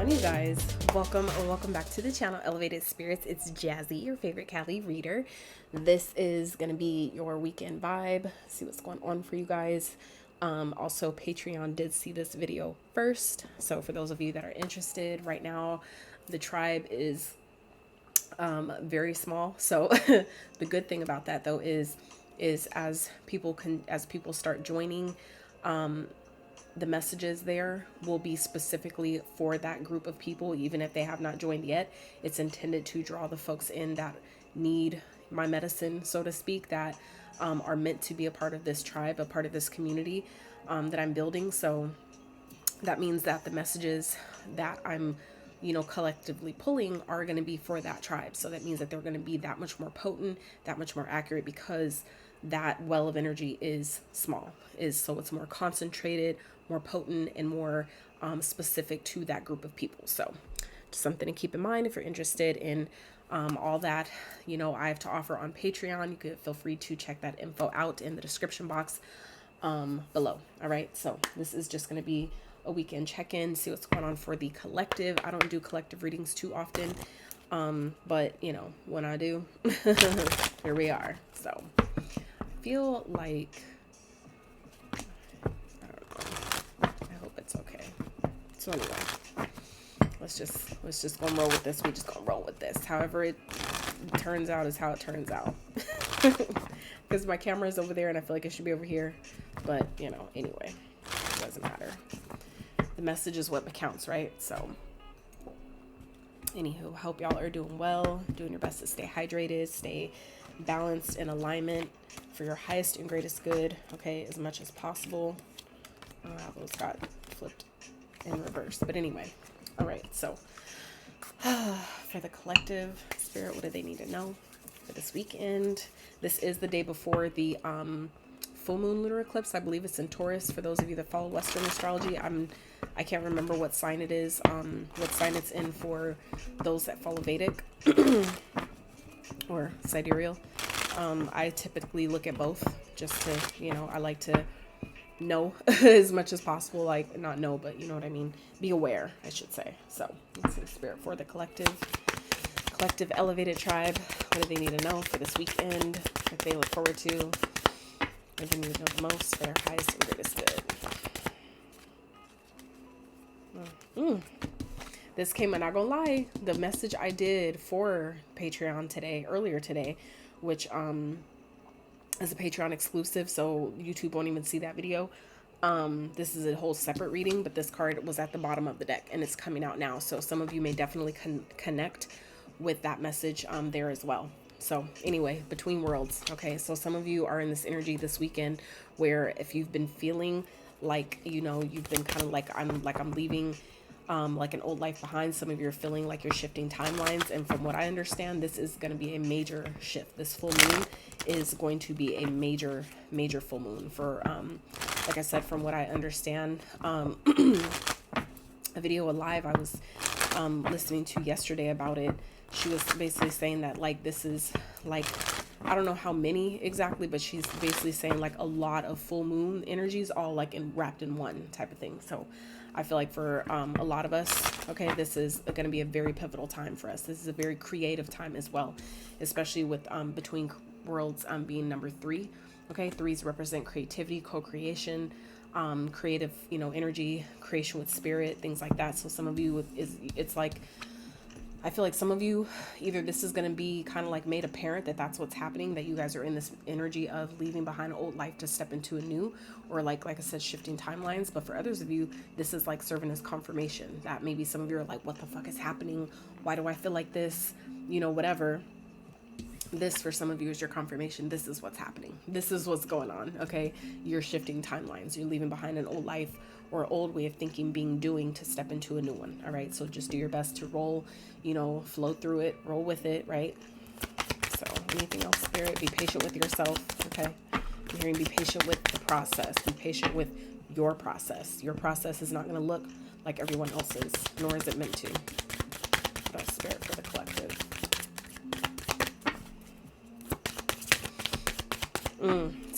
on, you guys? Welcome back to the channel, Elevated Spirits. It's Jazzy, your favorite Cali reader. This is gonna be your weekend vibe. See what's going on for you guys. Also, Patreon did see this video first, so for those of you that are interested, right now the tribe is very small. So the good thing about that though is as people start joining, the messages there will be specifically for that group of people. Even if they have not joined yet, it's intended to draw the folks in that need my medicine, so to speak, that are meant to be a part of this tribe, a part of this community that I'm building. So that means that the messages that I'm collectively pulling are going to be for that tribe. So that means that they're going to be that much more potent, that much more accurate, because that well of energy is small, so it's more concentrated, more potent, and more specific to that group of people. So just something to keep in mind if you're interested in all that I have to offer on Patreon. You could feel free to check that info out in the description box below. All right, so this is just going to be a weekend check-in, see what's going on for the collective. I don't do collective readings too often, but when I do, here we are. So I feel like, I don't know, I hope it's okay. So anyway, let's just go and roll with this. We just gonna roll with this. However it turns out is how it turns out. Because my camera is over there and I feel like it should be over here, but anyway, it doesn't matter. The message is what counts, right? So anywho, hope y'all are doing well, doing your best to stay hydrated, stay balanced, in alignment for your highest and greatest good, okay, as much as possible. Those got flipped in reverse, but anyway. All right, so for the collective spirit, what do they need to know for this weekend? This is the day before the full moon lunar eclipse. I believe it's in Taurus. For those of you that follow Western astrology, I can't remember what sign it is, what sign it's in for those that follow Vedic or sidereal. I typically look at both just to, I like to know as much as possible, like not know, but you know what I mean? Be aware, I should say. So let's see, spirit for the collective elevated tribe. What do they need to know for this weekend that they look forward to? What do they need to know the most for their highest and greatest good? This came, I'm not gonna lie, the message I did for Patreon earlier today, which is a Patreon exclusive, so YouTube won't even see that video. This is a whole separate reading, but this card was at the bottom of the deck and it's coming out now, so some of you may definitely connect with that message there as well. So anyway, between worlds, okay, so some of you are in this energy this weekend where if you've been feeling like you've been kind of like I'm leaving like an old life behind, some of you are feeling like you're shifting timelines, and from what I understand, this is going to be a major shift. This full moon is going to be a major full moon for like I said, from what I understand, a video live I was listening to yesterday about it. She was basically saying that like this is like, I don't know how many exactly, but she's basically saying like a lot of full moon energies all like wrapped in one type of thing. So I feel like for a lot of us, okay, this is going to be a very pivotal time for us. This is a very creative time as well, especially with between worlds being number 3. Okay, 3s represent creativity, co-creation, creative, energy, creation with spirit, things like that. So some of you it's like, I feel like some of you, either this is going to be kind of like made apparent that that's what's happening, that you guys are in this energy of leaving behind an old life to step into a new, or like I said, shifting timelines. But for others of you, this is like serving as confirmation that maybe some of you are like, what the fuck is happening? Why do I feel like this? Whatever. This for some of you is your confirmation. This is what's happening. This is what's going on. Okay. You're shifting timelines. You're leaving behind an old life or old way of thinking, doing to step into a new one. All right. So just do your best to roll, flow through it, roll with it. Right. So anything else, spirit, be patient with yourself. Okay. I'm hearing be patient with the process. Be patient with your process. Your process is not going to look like everyone else's, nor is it meant to. That's spirit for the collective.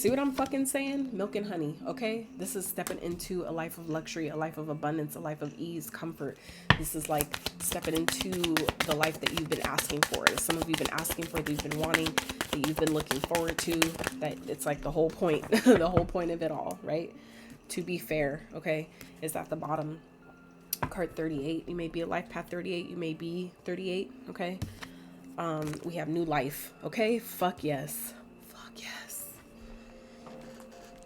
See what I'm fucking saying? Milk and honey, okay? This is stepping into a life of luxury, a life of abundance, a life of ease, comfort. This is like stepping into the life that you've been asking for. Some of you have been asking for, that you've been wanting, that you've been looking forward to, that it's like the whole point, the whole point of it all, right? To be fair, okay, is at the bottom. Card 38. You may be a life path 38. You may be 38, okay? We have new life, okay? Fuck yes. Fuck yes.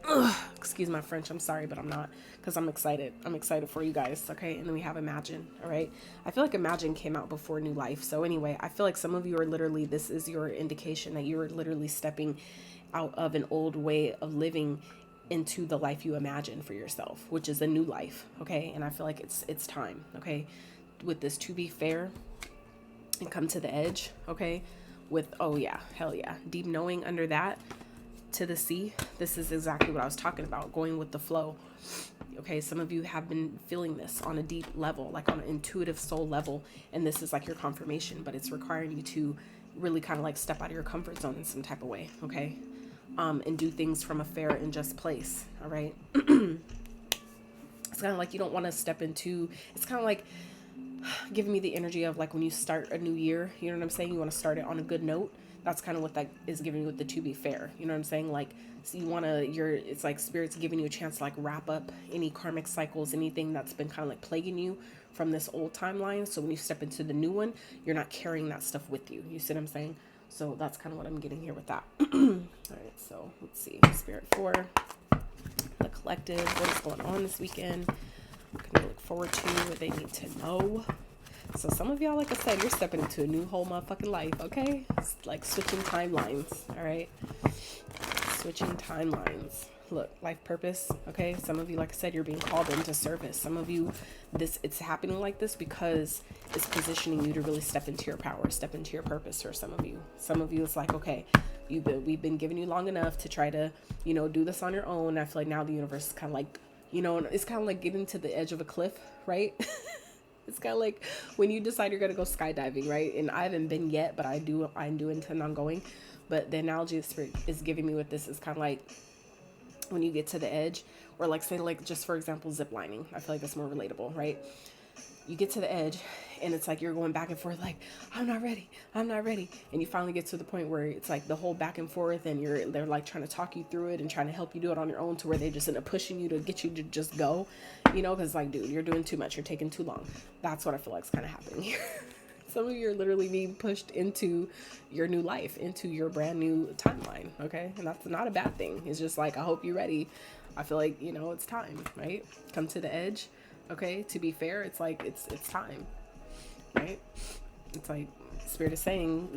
Ugh, excuse my French. I'm sorry, but I'm not, because I'm excited. I'm excited for you guys, okay? And then we have Imagine, all right? I feel like Imagine came out before New Life. So anyway, I feel like some of you are literally, this is your indication that you are literally stepping out of an old way of living into the life you imagine for yourself, which is a new life, okay? And I feel like it's time, okay? With this To Be Fair and Come to the Edge, okay? With, oh yeah, hell yeah, deep knowing under that, to the sea. This is exactly what I was talking about, going with the flow. Okay, some of you have been feeling this on a deep level, like on an intuitive soul level, and this is like your confirmation, but it's requiring you to really kind of like step out of your comfort zone in some type of way, okay? And do things from a fair and just place, all right? It's kind of like you don't want to step into, it's kind of like giving me the energy of like when you start a new year, you know what I'm saying? You want to start it on a good note. That's kind of what that is giving you with the To Be Fair. You know what I'm saying? Like, so you want to, it's like Spirit's giving you a chance to like wrap up any karmic cycles, anything that's been kind of like plaguing you from this old timeline. So when you step into the new one, you're not carrying that stuff with you. You see what I'm saying? So that's kind of what I'm getting here with that. All right, so let's see. Spirit for the collective. What is going on this weekend? What can they look forward to? What they need to know? So some of y'all, like I said, you're stepping into a new whole motherfucking life, okay? It's like switching timelines, all right? Switching timelines. Look, life purpose, okay? Some of you, like I said, you're being called into service. Some of you, it's happening like this because it's positioning you to really step into your power, step into your purpose for some of you. Some of you, it's like, okay, we've been giving you long enough to try to, do this on your own. I feel like now the universe is kind of like, it's kind of like getting to the edge of a cliff, right? It's kind of like when you decide you're going to go skydiving, right? And I haven't been yet, but I do intend on going. But the analogy that Spirit is giving me with this is kind of like when you get to the edge, or like say like just for example, zip lining. I feel like that's more relatable, right? You get to the edge and it's like you're going back and forth like, I'm not ready. And you finally get to the point where it's like the whole back and forth and they're like trying to talk you through it and trying to help you do it on your own, to where they just end up pushing you to get you to just go, because like, dude, you're doing too much. You're taking too long. That's what I feel like is kind of happening here. Some of you are literally being pushed into your new life, into your brand new timeline, okay? And that's not a bad thing. It's just like, I hope you're ready. I feel like, it's time, right? Come to the edge. Okay, to be fair, it's like it's time, right? It's like Spirit is saying,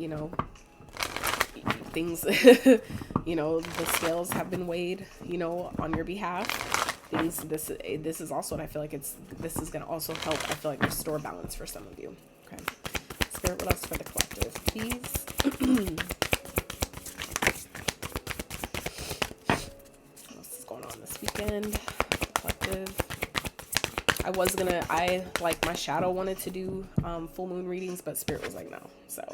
things, the scales have been weighed, on your behalf. This is also what I feel like this is gonna also help. I feel like restore balance for some of you. Okay, Spirit, what else for the collective, please? What else is going on this weekend? Collective. I like my shadow wanted to do full moon readings, but Spirit was like, no. So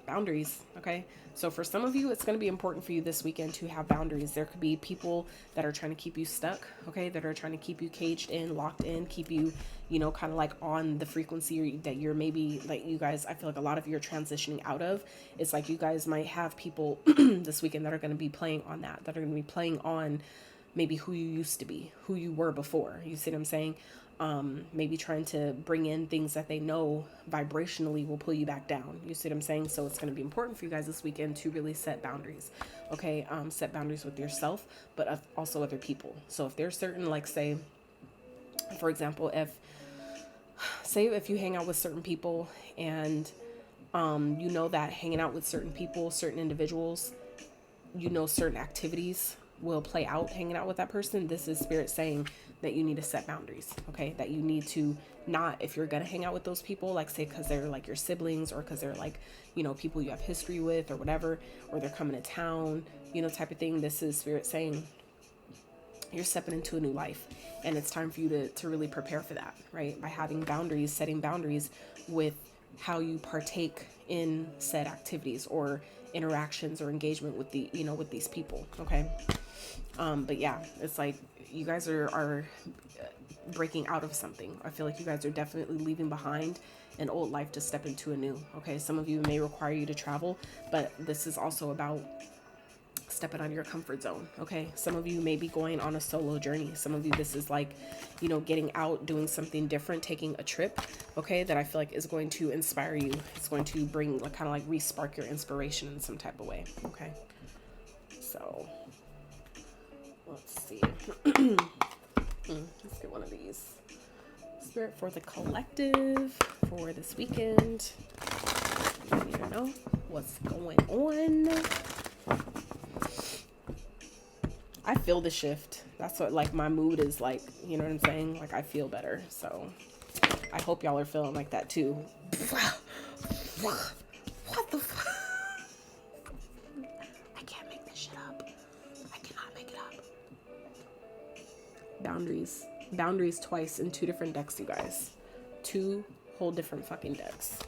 boundaries. Okay. So for some of you, it's going to be important for you this weekend to have boundaries. There could be people that are trying to keep you stuck. Okay. That are trying to keep you caged in, locked in, keep you, kind of like on the frequency that you're maybe like you guys, I feel like a lot of you are transitioning out of. It's like you guys might have people this weekend that are going to be playing on that are going to be playing on maybe who you used to be, who you were before. You see what I'm saying? Maybe trying to bring in things that they know vibrationally will pull you back down. You see what I'm saying? So it's going to be important for you guys this weekend to really set boundaries. Okay. Set boundaries with yourself, but also other people. So if there's certain, like say, for example, if you hang out with certain people and, that hanging out with certain people, certain individuals, certain activities will play out hanging out with that person. This is Spirit saying that you need to set boundaries, okay? That you need to not, if you're gonna hang out with those people, like say because they're like your siblings or because they're like, people you have history with or whatever, or they're coming to town, type of thing. This is Spirit saying you're stepping into a new life and it's time for you to really prepare for that, right? By having boundaries, setting boundaries with how you partake in said activities or interactions or engagement with the, you know, with these people. Okay. But yeah, it's like you guys are breaking out of something. I feel like you guys are definitely leaving behind an old life to step into a new. Okay. Some of you may require you to travel, but this is also about stepping out of your comfort zone. Okay. Some of you may be going on a solo journey. Some of you, this is like, you know, getting out, doing something different, taking a trip. Okay. That I feel like is going to inspire you. It's going to bring like, kind of like re-spark your inspiration in some type of way. Okay. So let's see. Let's get one of these. Spirit for the collective for this weekend. I need to know what's going on. I feel the shift. That's what like my mood is like, you know what I'm saying? Like I feel better. So I hope y'all are feeling like that too. What the fuck? I can't make this shit up. I cannot make it up. Boundaries. Boundaries twice in 2 different decks, you guys. 2 whole different fucking decks.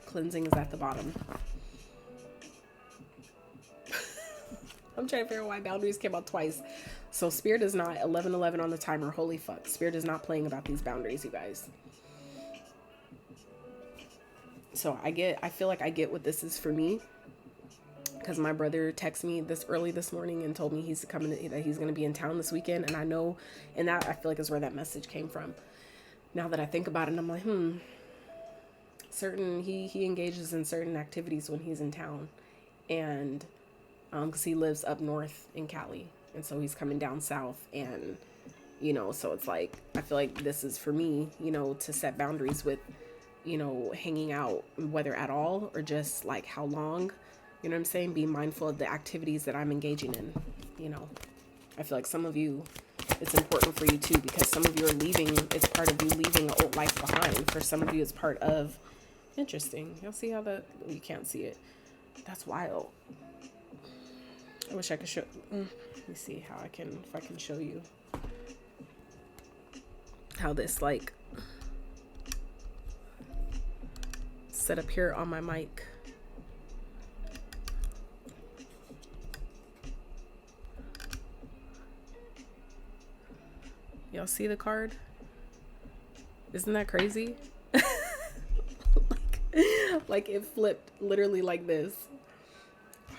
Cleansing is at the bottom. I'm trying to figure out why boundaries came out twice. So Spirit is not 11:11 on the timer. Holy fuck. Spirit is not playing about these boundaries, you guys. So I feel like I get what this is for me. Because my brother texted me this early this morning and told me that he's going to be in town this weekend. And I know, and that I feel like is where that message came from. Now that I think about it, I'm like, he engages in certain activities when he's in town. And because he lives up north in Cali, and so he's coming down south, and you know, so it's like I feel like this is for me, you know, to set boundaries with, you know, hanging out, whether at all or just like how long, you know what I'm saying, be mindful of the activities that I'm engaging in. You know, I feel like some of you, it's important for you too, because some of you are leaving, it's part of you leaving an old life behind. For some of you, it's part of, interesting, you'll see how you can't see it, that's wild. I wish I could show. Let me see how if I can show you how this like set up here on my mic. Y'all see the card? Isn't that crazy? like it flipped literally like this.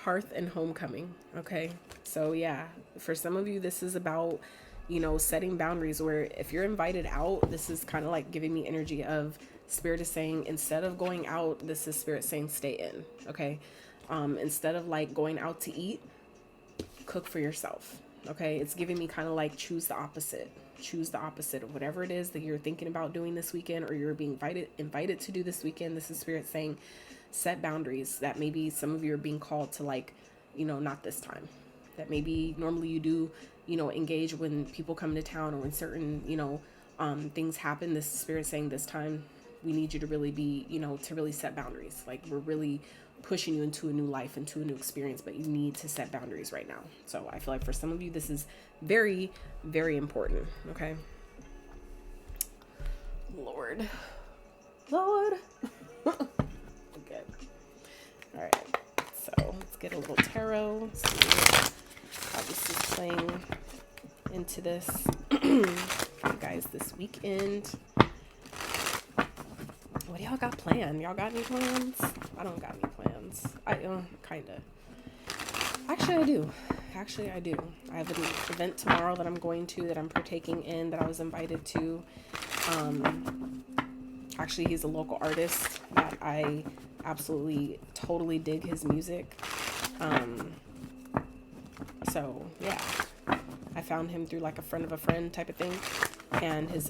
Hearth and homecoming. Okay. So yeah, for some of you, this is about, you know, setting boundaries where if you're invited out, this is kind of like giving me energy of Spirit is saying, instead of going out, this is Spirit saying, stay in. Okay. Instead of like going out to eat, cook for yourself. Okay. It's giving me kind of like choose the opposite of whatever it is that you're thinking about doing this weekend, or you're being invited to do this weekend. This is Spirit saying, set boundaries that maybe some of you are being called to, like, you know, not this time. That maybe normally you do, you know, engage when people come to town or when certain, you know, things happen. This Spirit saying this time we need you to really be, you know, to really set boundaries. Like we're really pushing you into a new life, into a new experience, but you need to set boundaries right now. So I feel like for some of you, this is very, very important. Okay. Lord. Okay. All right. So let's get a little tarot. See how this is playing into this for you guys this weekend. What do y'all got planned? Y'all got any plans? I don't got any plans. I kind of. Actually, I do. I have an event tomorrow that I'm going to, that I'm partaking in, that I was invited to. Actually, he's a local artist that I absolutely, totally dig his music. So yeah, I found him through like a friend of a friend type of thing. And his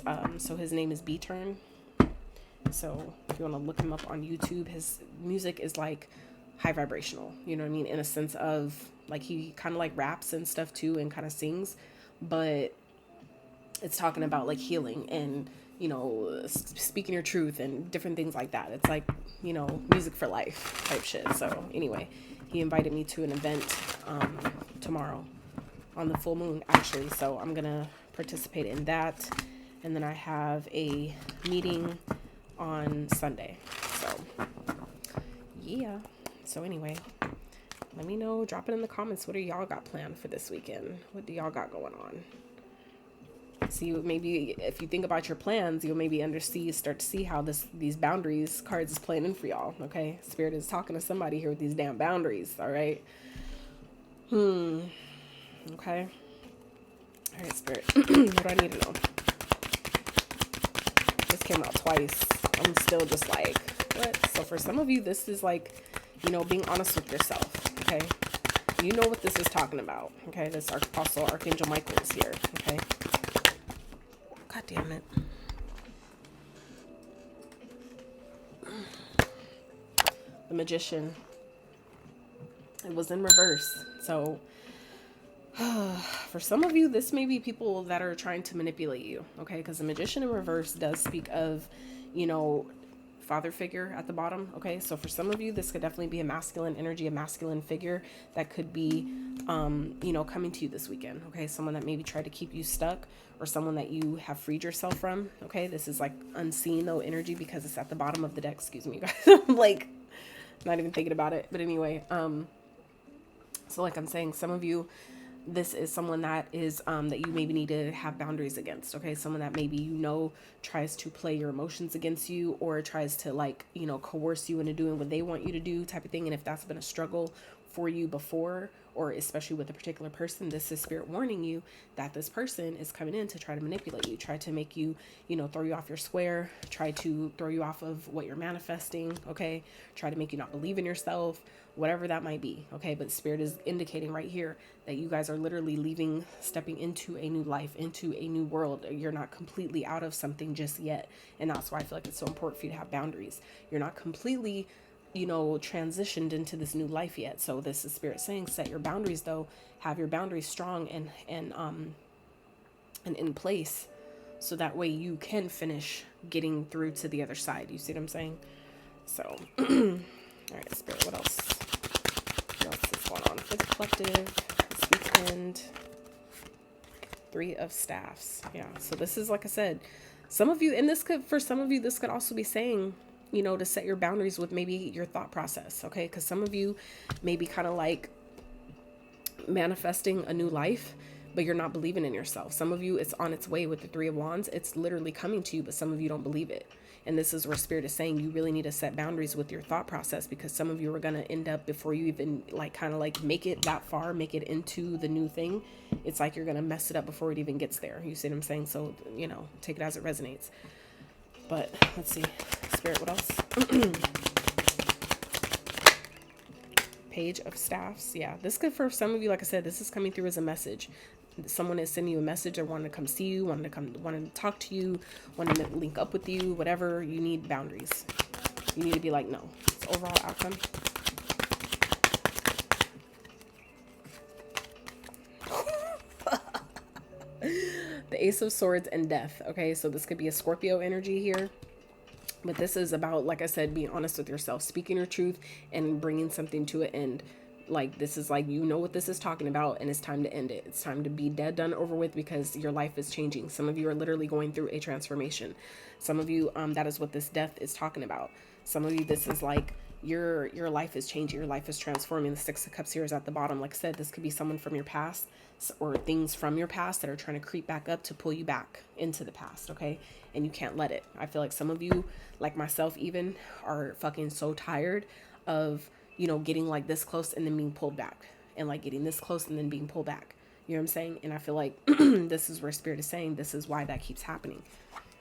name is B-Turn. So if you want to look him up on YouTube, his music is like high vibrational, you know what I mean? In a sense of like, he kind of like raps and stuff too, and kind of sings, but it's talking about like healing and, you know, speaking your truth and different things like that. It's like, you know, music for life type shit. So anyway, he invited me to an event tomorrow on the full moon, actually. So I'm going to participate in that. And then I have a meeting on Sunday. So yeah, So anyway, let me know, drop it in the comments. What do y'all got planned for this weekend? What do y'all got going on? See, maybe if you think about your plans, you'll maybe start to see how these boundaries cards is playing in for y'all. Okay, Spirit is talking to somebody here with these damn boundaries. All right. Okay. All right, Spirit. What do I need to know? This came out twice. I'm still just like, what? So for some of you, this is like, being honest with yourself. Okay. You know what this is talking about. Okay. This also Archangel Michael is here. Okay. God damn it. The Magician. It was in reverse. So for some of you, this may be people that are trying to manipulate you. Okay. Because the Magician in reverse does speak of, father figure at the bottom. Okay. So for some of you, this could definitely be a masculine energy, a masculine figure that could be, coming to you this weekend. Okay. Someone that maybe tried to keep you stuck, or someone that you have freed yourself from. Okay. This is like unseen though energy because it's at the bottom of the deck. Excuse me, guys. I'm like not even thinking about it. But anyway, so like I'm saying, some of you, this is someone that is that you maybe need to have boundaries against. Okay. Someone that maybe, tries to play your emotions against you, or tries to coerce you into doing what they want you to do type of thing. And if that's been a struggle for you before, or especially with a particular person, this is Spirit warning you that this person is coming in to try to manipulate you, try to make you, throw you off your square, try to throw you off of what you're manifesting. Okay. Try to make you not believe in yourself, whatever that might be. Okay. But Spirit is indicating right here that you guys are literally stepping into a new life, into a new world. You're not completely out of something just yet. And that's why I feel like it's so important for you to have boundaries. You're not completely, transitioned into this new life yet. So this is Spirit saying, set your boundaries though, have your boundaries strong and in place, so that way you can finish getting through to the other side. You see what I'm saying? So, all right, Spirit, what else? What else is going on for the collective this weekend? 3 of Staffs. Yeah. So this is, like I said, some of you, and for some of you, this could also be saying, to set your boundaries with maybe your thought process. Okay. Because some of you may be kind of like manifesting a new life, but you're not believing in yourself. Some of you, it's on its way with the 3 of Wands. It's literally coming to you, but some of you don't believe it. And this is where Spirit is saying you really need to set boundaries with your thought process, because some of you are going to end up, before you even make it that far, make it into the new thing, it's like you're going to mess it up before it even gets there. You see what I'm saying? So, take it as it resonates. But let's see. Spirit, what else? Page of Staffs. Yeah, this could, for some of you, like I said, this is coming through as a message. Someone is sending you a message, or wanting to come see you, wanting to talk to you, wanting to link up with you, whatever. You need boundaries. You need to be like, no. It's overall outcome. The Ace of Swords and Death. Okay, so this could be a Scorpio energy here. But this is about, like I said, being honest with yourself, speaking your truth, and bringing something to an end. Like, this is like, what this is talking about, and it's time to end it. It's time to be dead, done, over with, because your life is changing. Some of you are literally going through a transformation. Some of you, that is what this death is talking about. Some of you, this is like, your life is changing. Your life is transforming. The 6 of Cups here is at the bottom. Like I said, this could be someone from your past, or things from your past that are trying to creep back up to pull you back into the past. Okay. And you can't let it. I feel like some of you, like myself even, are fucking so tired of, getting like this close and then being pulled back, and like getting this close and then being pulled back. You know what I'm saying? And I feel like this is where Spirit is saying this is why that keeps happening.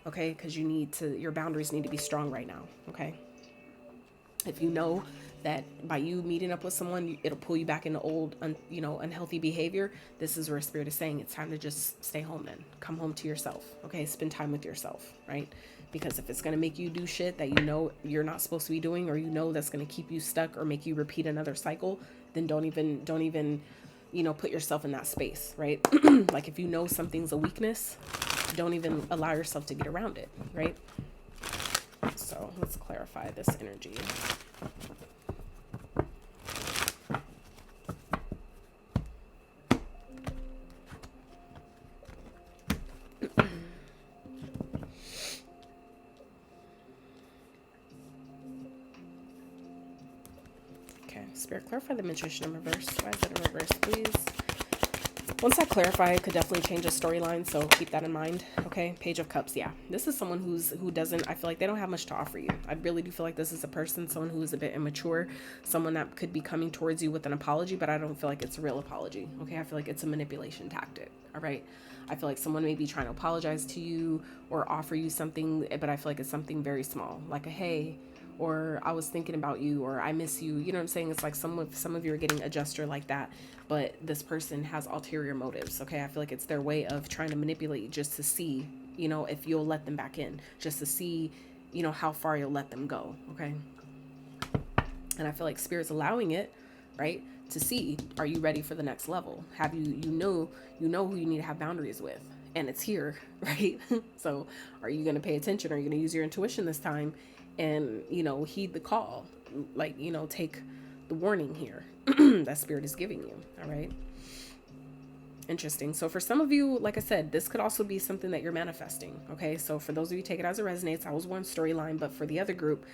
Okay. Because your boundaries need to be strong right now. Okay. If you know that by you meeting up with someone, it'll pull you back into old, unhealthy behavior, this is where Spirit is saying it's time to just stay home then. Come home to yourself. Okay. Spend time with yourself. Right. Because if it's going to make you do shit that you're not supposed to be doing, or that's going to keep you stuck or make you repeat another cycle, then don't even put yourself in that space. Right. Like, if something's a weakness, don't even allow yourself to get around it. Right. So let's clarify this energy. Okay. Spirit, clarify the menstruation in reverse. Why is it in reverse, please? Once I clarify, it could definitely change a storyline, so keep that in mind. Okay, Page of Cups. Yeah, this is someone who doesn't, I feel like they don't have much to offer you. I really do feel like this is a person, someone who is a bit immature, someone that could be coming towards you with an apology, but I don't feel like it's a real apology. Okay, I feel like it's a manipulation tactic. All right, I feel like someone may be trying to apologize to you or offer you something, but I feel like it's something very small, like a hey, or I was thinking about you, or I miss you. You know what I'm saying? It's like some of you are getting a gesture like that, but this person has ulterior motives. Okay, I feel like it's their way of trying to manipulate you just to see, you know, if you'll let them back in, just to see, you know, how far you'll let them go. Okay, and I feel like Spirit's allowing it, right, to see, are you ready for the next level? Have you know who you need to have boundaries with, and it's here, right? So are you going to pay attention? Are you going to use your intuition this time and, you know, heed the call, like, you know, take the warning here that Spirit is giving you? All right, interesting. So for some of you, like I said, this could also be something that you're manifesting. Okay, so for those of you, take it as it resonates. That was one storyline, but for the other group,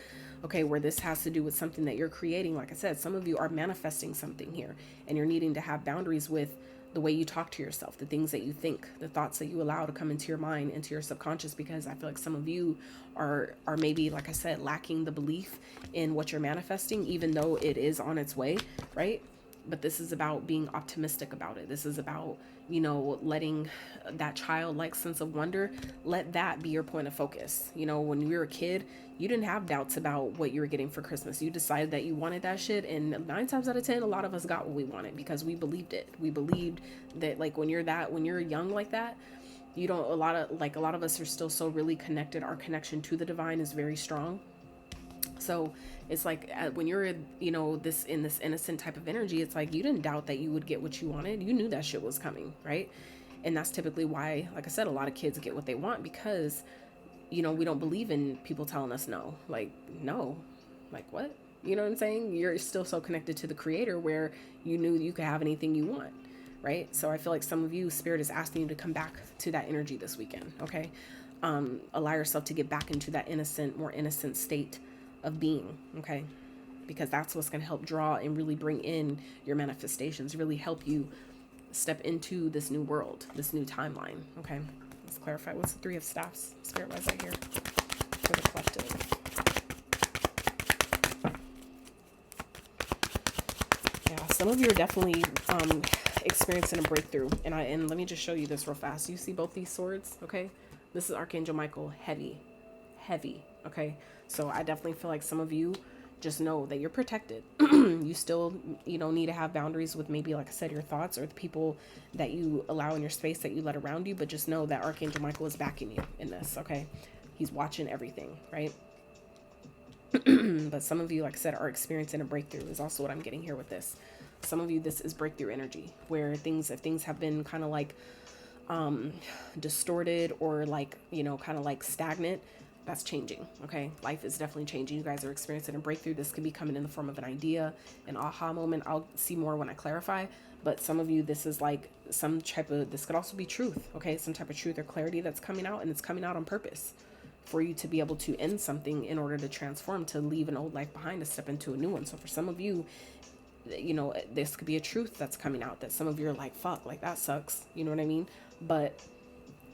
okay, where this has to do with something that you're creating, like I said, some of you are manifesting something here, and you're needing to have boundaries with the way you talk to yourself, the things that you think, the thoughts that you allow to come into your mind, into your subconscious, because I feel like some of you are maybe, like I said, lacking the belief in what you're manifesting, even though it is on its way, right? But this is about being optimistic about it. This is about, you know, letting that childlike sense of wonder, let that be your point of focus. You know, when you were a kid, you didn't have doubts about what you were getting for Christmas. You decided that you wanted that shit, and 9 times out of 10, a lot of us got what we wanted because we believed it. We believed that, like, when you're young like that, you don't, a lot of us are still so really connected. Our connection to the divine is very strong. So it's like when you're, you know, this innocent type of energy, it's like you didn't doubt that you would get what you wanted. You knew that shit was coming, right? And that's typically why, like I said, a lot of kids get what they want, because, you know, we don't believe in people telling us no. Like, no. Like, what? You know what I'm saying? You're still so connected to the creator where you knew you could have anything you want, right? So I feel like some of you, Spirit is asking you to come back to that energy this weekend, okay? Allow yourself to get back into that more innocent state of being, okay? Because that's what's going to help draw and really bring in your manifestations, really help you step into this new world, this new timeline, okay? Let's clarify. What's the Three of Staffs? Spirit, why is that here? For the collective. Yeah, some of you are definitely experiencing a breakthrough. And let me just show you this real fast. You see both these swords, okay? This is Archangel Michael, heavy, okay? So I definitely feel like some of you just know that you're protected. You still, you know, need to have boundaries with maybe, like I said, your thoughts or the people that you allow in your space, that you let around you, but just know that Archangel Michael is backing you in this, okay? He's watching everything, right? But some of you, like I said, are experiencing a breakthrough is also what I'm getting here with this. Some of you, this is breakthrough energy, where if things have been kind of like distorted or, like, you know, kind of like stagnant, that's changing, okay? Life is definitely changing. You guys are experiencing a breakthrough. This could be coming in the form of an idea, an aha moment. I'll see more when I clarify, but some of you, this is like some type of, this could also be truth, okay? Some type of truth or clarity that's coming out, and it's coming out on purpose for you to be able to end something in order to transform, to leave an old life behind, to step into a new one. So for some of you, you know, this could be a truth that's coming out that some of you are like, fuck, like that sucks. You know what I mean? But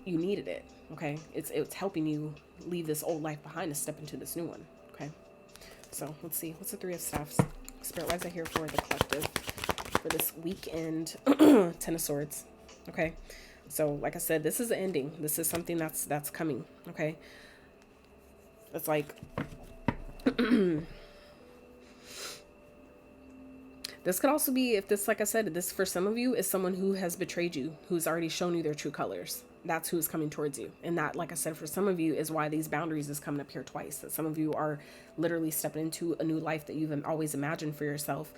you needed it, okay? It's helping you leave this old life behind to step into this new one, okay? So let's see. What's the Three of Staffs? Spirit, why is that here for the collective for this weekend? Ten of Swords, okay? So like I said, this is the ending. This is something that's coming, okay? It's like this could also be, if this, like I said, this for some of you is someone who has betrayed you, who's already shown you their true colors. That's who's coming towards you. And that, like I said, for some of you is why these boundaries is coming up here twice. That some of you are literally stepping into a new life that you've always imagined for yourself.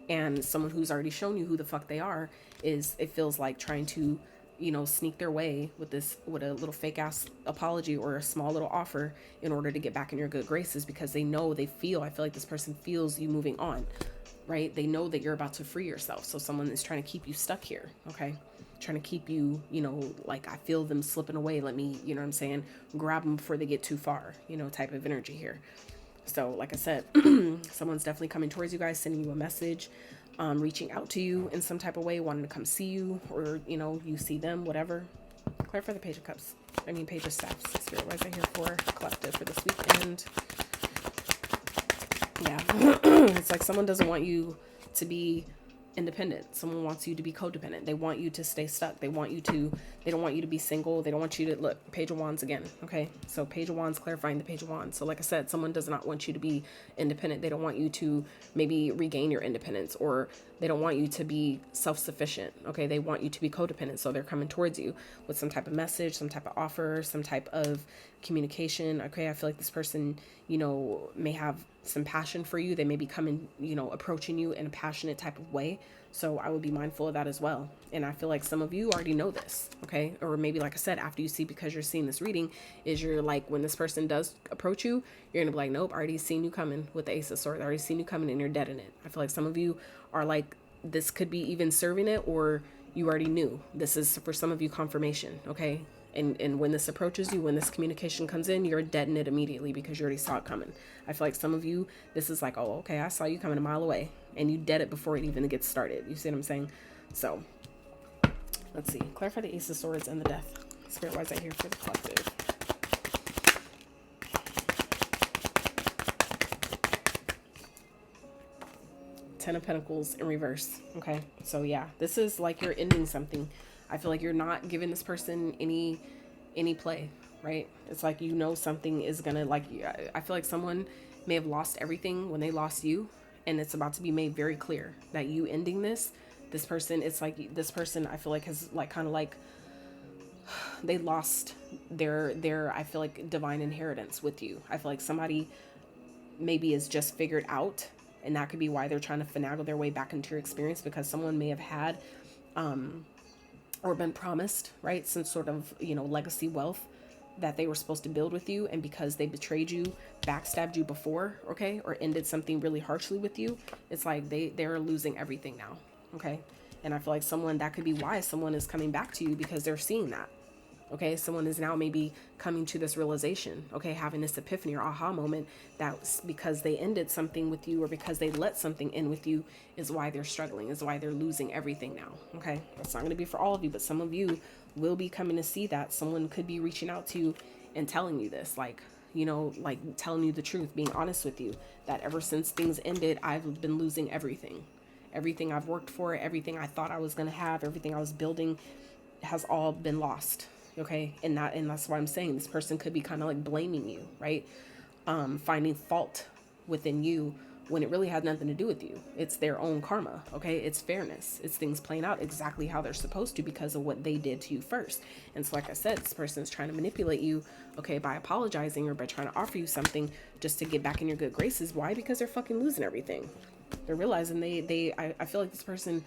And someone who's already shown you who the fuck they are is, it feels like, trying to, you know, sneak their way with a little fake ass apology or a small little offer in order to get back in your good graces, because they know, I feel like this person feels you moving on, right? They know that you're about to free yourself. So someone is trying to keep you stuck here, okay? Trying to keep you, you know, like, I feel them slipping away. Let me, you know what I'm saying? Grab them before they get too far, you know, type of energy here. So like I said, someone's definitely coming towards you guys, sending you a message, reaching out to you in some type of way, wanting to come see you, or, you know, you see them, whatever. Clarify the Page of Cups. Page of Staffs. Spirit, what is I here for? Collective for this weekend. Yeah. It's like someone doesn't want you to be independent. Someone wants you to be codependent. They want you to stay stuck. They don't want you to be single. They don't want you to, look, Page of Wands again. Okay. So Page of Wands, clarifying the Page of Wands. So like I said, someone does not want you to be independent. They don't want you to maybe regain your independence, or they don't want you to be self-sufficient. Okay. They want you to be codependent. So they're coming towards you with some type of message, some type of offer, some type of communication. Okay. I feel like this person, you know, may have some passion for you. They may be coming, you know, approaching you in a passionate type of way. So I would be mindful of that as well. And I feel like some of you already know this, okay? Or maybe, like I said, after you see, because you're seeing this reading, is you're like, when this person does approach you, you're gonna be like, nope, I already seen you coming with the Ace of Swords. I already seen you coming, and you're dead in it. I feel like some of you are like, this could be even serving it, or you already knew. This is, for some of you, confirmation, okay? And when this approaches you, when this communication comes in, you're dead in it immediately because you already saw it coming. I feel like some of you, this is like, oh, okay, I saw you coming a mile away, and you dead it before it even gets started. You see what I'm saying? So let's see. Clarify the Ace of Swords and the Death. Spirit, why is that here for the collective? Ten of Pentacles in reverse. Okay. So yeah, this is like you're ending something. I feel like you're not giving this person any play, right? It's like, you know, something is gonna, like, I feel like someone may have lost everything when they lost you, and it's about to be made very clear that you ending this person, it's like this person, I feel like, has like kind of like they lost their I feel like divine inheritance with you. I feel like somebody maybe is just figured out, and that could be why they're trying to finagle their way back into your experience, because someone may have had or been promised, right, some sort of, you know, legacy wealth that they were supposed to build with you, and because they betrayed you, backstabbed you before, okay, or ended something really harshly with you, it's like they're losing everything now, okay? And I feel like someone, that could be why someone is coming back to you, because they're seeing that. Okay, someone is now maybe coming to this realization, okay, having this epiphany or aha moment, that because they ended something with you, or because they let something in with you, is why they're struggling, is why they're losing everything now. Okay, that's not going to be for all of you, but some of you will be coming to see that. Someone could be reaching out to you and telling you this, like, you know, like telling you the truth, being honest with you, that ever since things ended, I've been losing everything. Everything I've worked for, everything I thought I was going to have, everything I was building has all been lost. Okay. And that's why I'm saying this person could be kind of like blaming you, right? Finding fault within you when it really had nothing to do with you. It's their own karma. Okay. It's fairness. It's things playing out exactly how they're supposed to because of what they did to you first. And so, like I said, this person is trying to manipulate you, okay, by apologizing or by trying to offer you something just to get back in your good graces. Why? Because they're fucking losing everything. They're realizing I feel like this person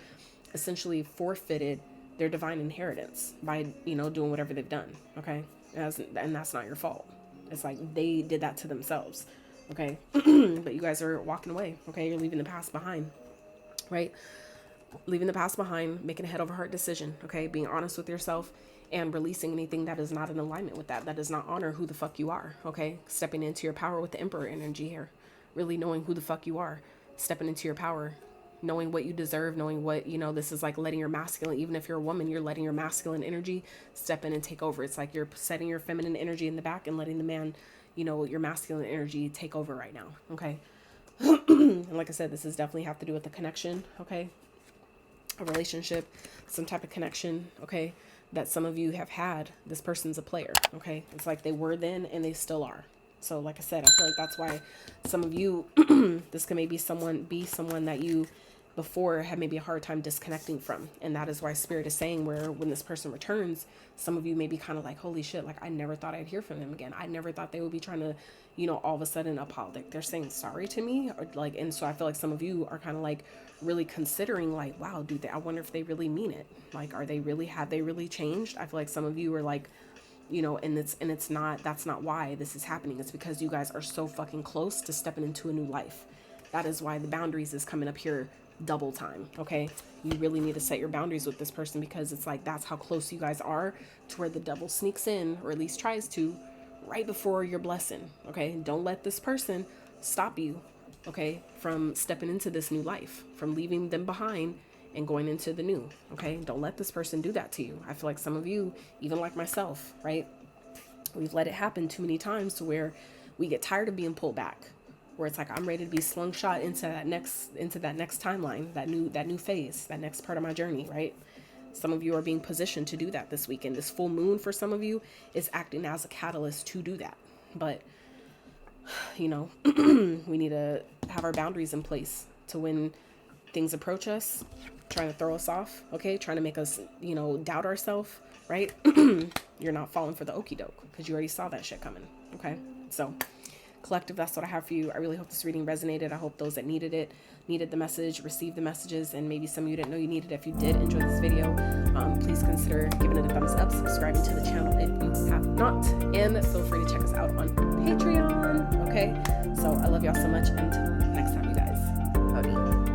essentially forfeited their divine inheritance by, you know, doing whatever they've done. Okay. And that's not your fault. It's like they did that to themselves. Okay. But you guys are walking away. Okay. You're leaving the past behind, right? Leaving the past behind, making a head over heart decision. Okay. Being honest with yourself and releasing anything that is not in alignment with that does not honor who the fuck you are. Okay. Stepping into your power with the Emperor energy here, really knowing who the fuck you are, stepping into your power, knowing what you deserve, knowing what, you know, this is like letting your masculine, even if you're a woman, you're letting your masculine energy step in and take over. It's like you're setting your feminine energy in the back and letting the man, you know, your masculine energy take over right now. Okay. And like I said, this is definitely have to do with the connection. Okay. A relationship, some type of connection. Okay. That some of you have had. This person's a player. Okay. It's like they were then and they still are. So like I said, I feel like that's why some of you, this can maybe be someone that you before had maybe a hard time disconnecting from. And that is why Spirit is saying, where when this person returns, some of you may be kind of like, holy shit, like I never thought I'd hear from them again. I never thought they would be trying to, you know, all of a sudden apologize. They're saying sorry to me, or like, and so I feel like some of you are kind of like really considering like, wow, I wonder if they really mean it. Like, have they really changed? I feel like some of you are like, you know, and it's not, that's not why this is happening. It's because you guys are so fucking close to stepping into a new life. That is why the boundaries is coming up here double time. Okay. You really need to set your boundaries with this person, because it's like, that's how close you guys are to where the devil sneaks in, or at least tries to, right before your blessing. Okay. Don't let this person stop you, okay, from stepping into this new life, from leaving them behind and going into the new, okay? Don't let this person do that to you. I feel like some of you, even like myself, right? We've let it happen too many times to where we get tired of being pulled back, where it's like, I'm ready to be slingshot into that next timeline, that new phase, that next part of my journey, right? Some of you are being positioned to do that this weekend. This full moon for some of you is acting as a catalyst to do that. But, you know, we need to have our boundaries in place to when things approach us, trying to throw us off, okay? Trying to make us, you know, doubt ourselves, right? You're not falling for the okie doke because you already saw that shit coming, okay? So, collective, that's what I have for you. I really hope this reading resonated. I hope those that needed the message, received the messages, and maybe some of you didn't know you needed it. If you did enjoy this video, please consider giving it a thumbs up, subscribing to the channel if you have not, and feel free to check us out on Patreon, okay? So I love y'all so much. Until next time, you guys. Howdy.